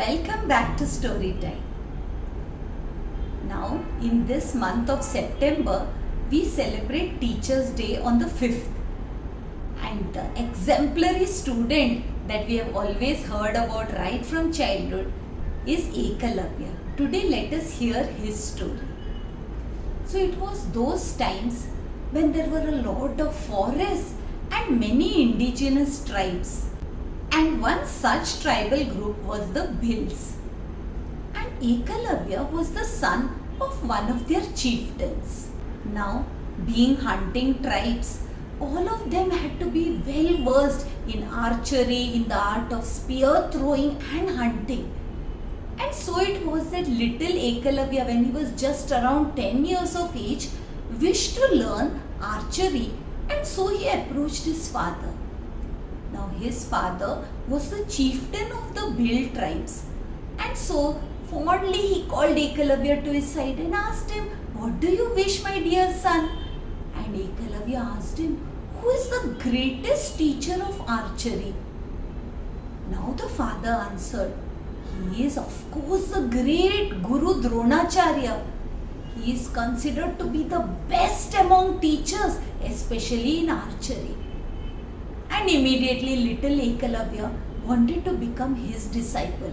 Welcome back to Storytime. Now, in this month of September, we celebrate Teachers' Day on the 5th. And the exemplary student that we have always heard about right from childhood is Ekalavya. Today, let us hear his story. So, it was those times when there were a lot of forests and many indigenous tribes. And one such tribal group was the Bhils. And Ekalavya was the son of one of their chieftains. Now, being hunting tribes, all of them had to be well versed in archery, in the art of spear throwing and hunting. And so it was that little Ekalavya, when he was just around 10 years of age, wished to learn archery, and so he approached his father. Now his father was the chieftain of the Bhil tribes, and so fondly he called Ekalavya to his side and asked him, "What do you wish, my dear son?" And Ekalavya asked him, "Who is the greatest teacher of archery?" Now the father answered, "He is of course the great Guru Dronacharya. He is considered to be the best among teachers, especially in archery." And immediately little Ekalavya wanted to become his disciple.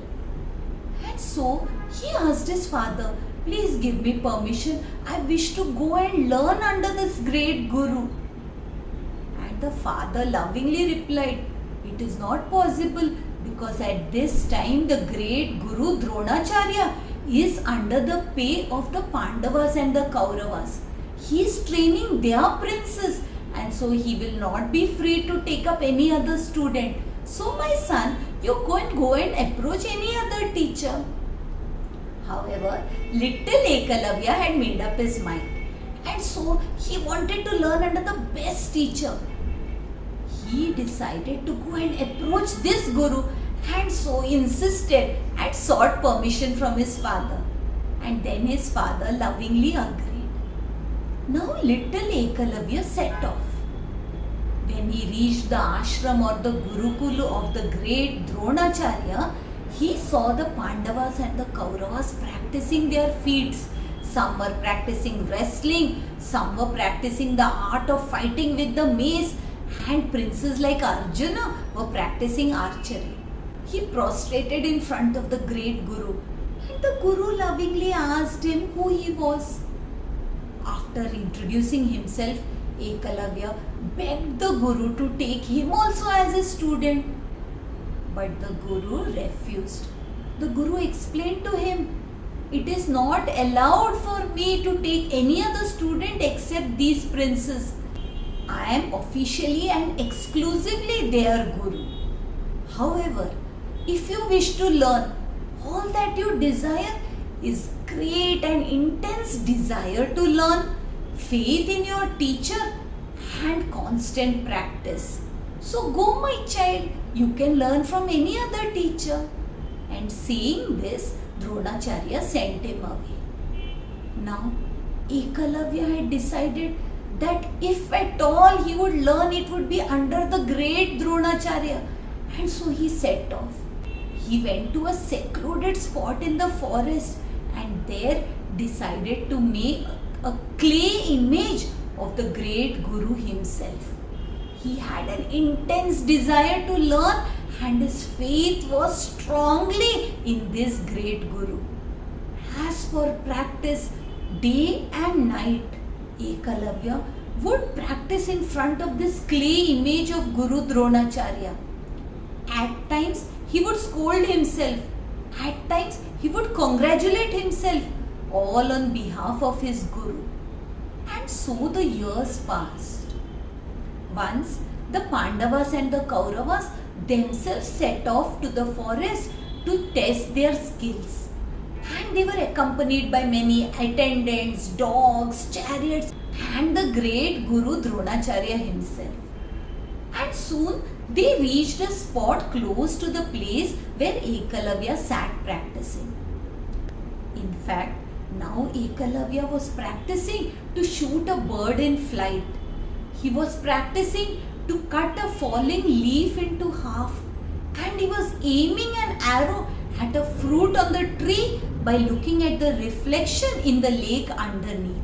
And so he asked his father, "Please give me permission. I wish to go and learn under this great Guru." And the father lovingly replied, "It is not possible, because at this time the great Guru Dronacharya is under the pay of the Pandavas and the Kauravas. He is training their princes, and so he will not be free to take up any other student. So my son, you can go and approach any other teacher." However, little Ekalavya had made up his mind, and so he wanted to learn under the best teacher. He decided to go and approach this Guru, and so insisted and sought permission from his father. And then his father lovingly agreed. Now little Ekalavya set off. When he reached the ashram or the Gurukul of the great Dronacharya, he saw the Pandavas and the Kauravas practicing their feats. Some were practicing wrestling, some were practicing the art of fighting with the mace, and princes like Arjuna were practicing archery. He prostrated in front of the great Guru, and the Guru lovingly asked him who he was. After introducing himself, Ekalavya begged the Guru to take him also as a student. But the Guru refused. The Guru explained to him, "It is not allowed for me to take any other student except these princes. I am officially and exclusively their Guru. However, if you wish to learn, all that you desire is great and intense desire to learn, faith in your teacher, and constant practice. So go, my child, you can learn from any other teacher." And saying this, Dronacharya sent him away. Now, Ekalavya had decided that if at all he would learn, it would be under the great Dronacharya. And so he set off. He went to a secluded spot in the forest, and there decided to make a clay image of the great Guru himself. He had an intense desire to learn, and his faith was strongly in this great Guru. As for practice, day and night, Ekalavya would practice in front of this clay image of Guru Dronacharya. At times, he would scold himself. At times, he would congratulate himself, all on behalf of his Guru. And so the years passed. Once, the Pandavas and the Kauravas themselves set off to the forest to test their skills. And they were accompanied by many attendants, dogs, chariots, and the great Guru Dronacharya himself. And soon they reached a spot close to the place where Ekalavya sat practicing. In fact, now Ekalavya was practicing to shoot a bird in flight. He was practicing to cut a falling leaf into half, and he was aiming an arrow at a fruit on the tree by looking at the reflection in the lake underneath.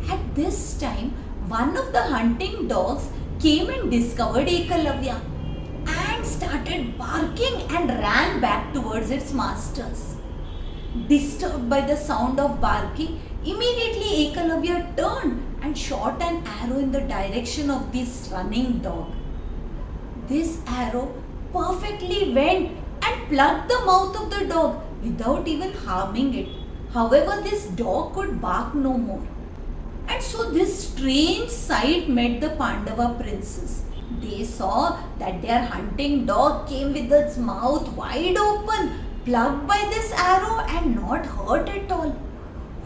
At this time, one of the hunting dogs came and discovered Ekalavya and started barking and ran back towards its masters. Disturbed by the sound of barking, immediately Ekalavya turned and shot an arrow in the direction of this running dog. This arrow perfectly went and plugged the mouth of the dog without even harming it. However, this dog could bark no more. And so this strange sight met the Pandava princes. They saw that their hunting dog came with its mouth wide open, plugged by this arrow and not hurt at all.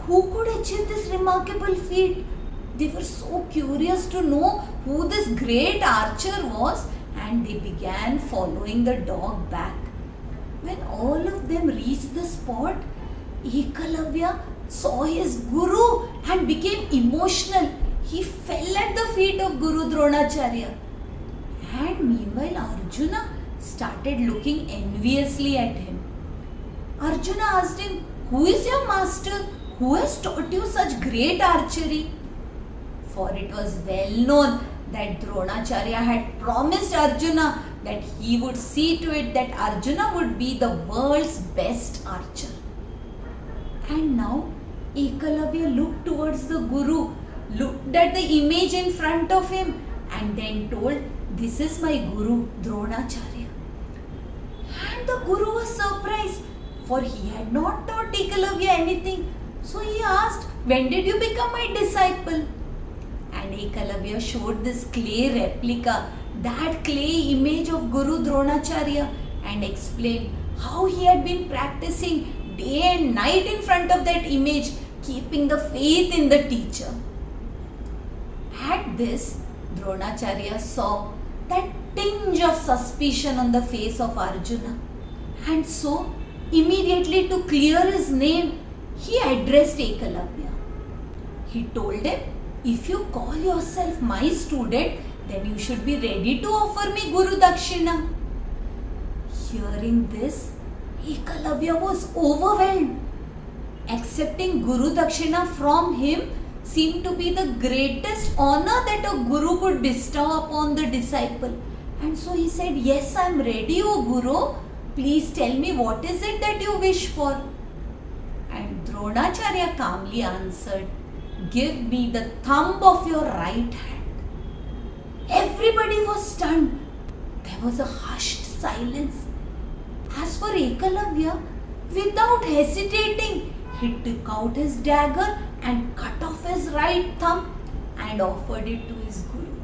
Who could achieve this remarkable feat? They were so curious to know who this great archer was, and they began following the dog back. When all of them reached the spot, Ekalavya saw his guru and became emotional. He fell at the feet of Guru Dronacharya. And meanwhile, Arjuna started looking enviously at him. Arjuna asked him, "Who is your master? Who has taught you such great archery?" For it was well known that Dronacharya had promised Arjuna that he would see to it that Arjuna would be the world's best archer. And now Ekalavya looked towards the Guru, looked at the image in front of him, and then told, "This is my Guru, Dronacharya." And the Guru was surprised, for he had not taught Ekalavya anything. So he asked, "When did you become my disciple?" And Ekalavya showed this clay replica, that clay image of Guru Dronacharya, and explained how he had been practicing day and night in front of that image, keeping the faith in the teacher. At this, Dronacharya saw that tinge of suspicion on the face of Arjuna, and so immediately to clear his name, he addressed Ekalavya. He told him, "If you call yourself my student, then you should be ready to offer me Guru Dakshina." Hearing this, Ekalavya was overwhelmed. Accepting Guru Dakshina from him seemed to be the greatest honor that a Guru could bestow upon the disciple. And so he said, "Yes, I am ready, O Guru. Please tell me, what is it that you wish for?" And Dronacharya calmly answered, "Give me the thumb of your right hand." Everybody was stunned. There was a hushed silence. As for Ekalavya, without hesitating, he took out his dagger and cut off his right thumb and offered it to his Guru.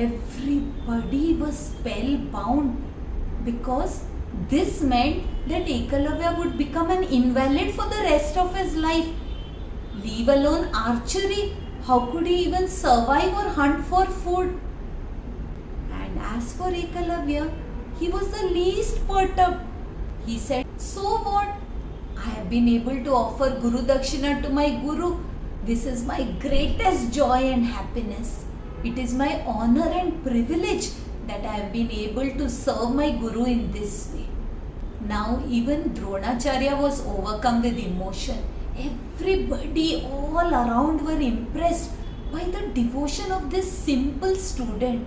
Everybody was spellbound, because this meant that Ekalavya would become an invalid for the rest of his life. Leave alone archery, how could he even survive or hunt for food? And as for Ekalavya, he was the least perturbed. He said, "So what? I have been able to offer Guru Dakshina to my Guru. This is my greatest joy and happiness. It is my honor and privilege that I have been able to serve my Guru in this way." Now even Dronacharya was overcome with emotion. Everybody all around were impressed by the devotion of this simple student.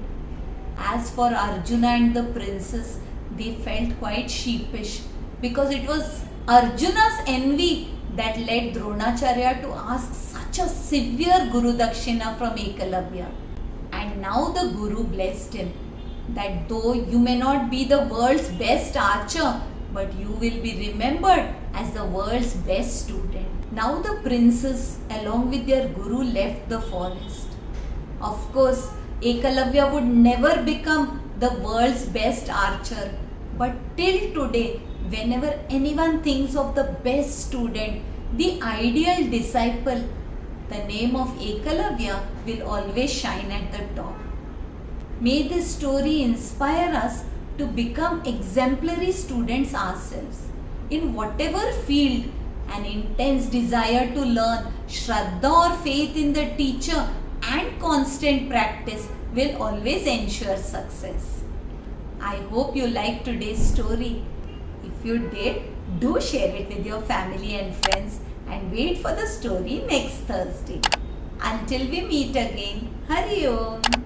As for Arjuna and the princes, they felt quite sheepish, because it was Arjuna's envy that led Dronacharya to ask such a severe Guru Dakshina from Ekalavya. And now the Guru blessed him that though you may not be the world's best archer, but you will be remembered as the world's best student. Now the princes, along with their Guru, left the forest. Of course, Ekalavya would never become the world's best archer, but till today, whenever anyone thinks of the best student, the ideal disciple, the name of Ekalavya will always shine at the top. May this story inspire us to become exemplary students ourselves. In whatever field, an intense desire to learn, Shraddha or faith in the teacher, and constant practice will always ensure success. I hope you liked today's story. if you did, do share it with your family and friends and wait for the story next Thursday. Until we meet again, Hari Om.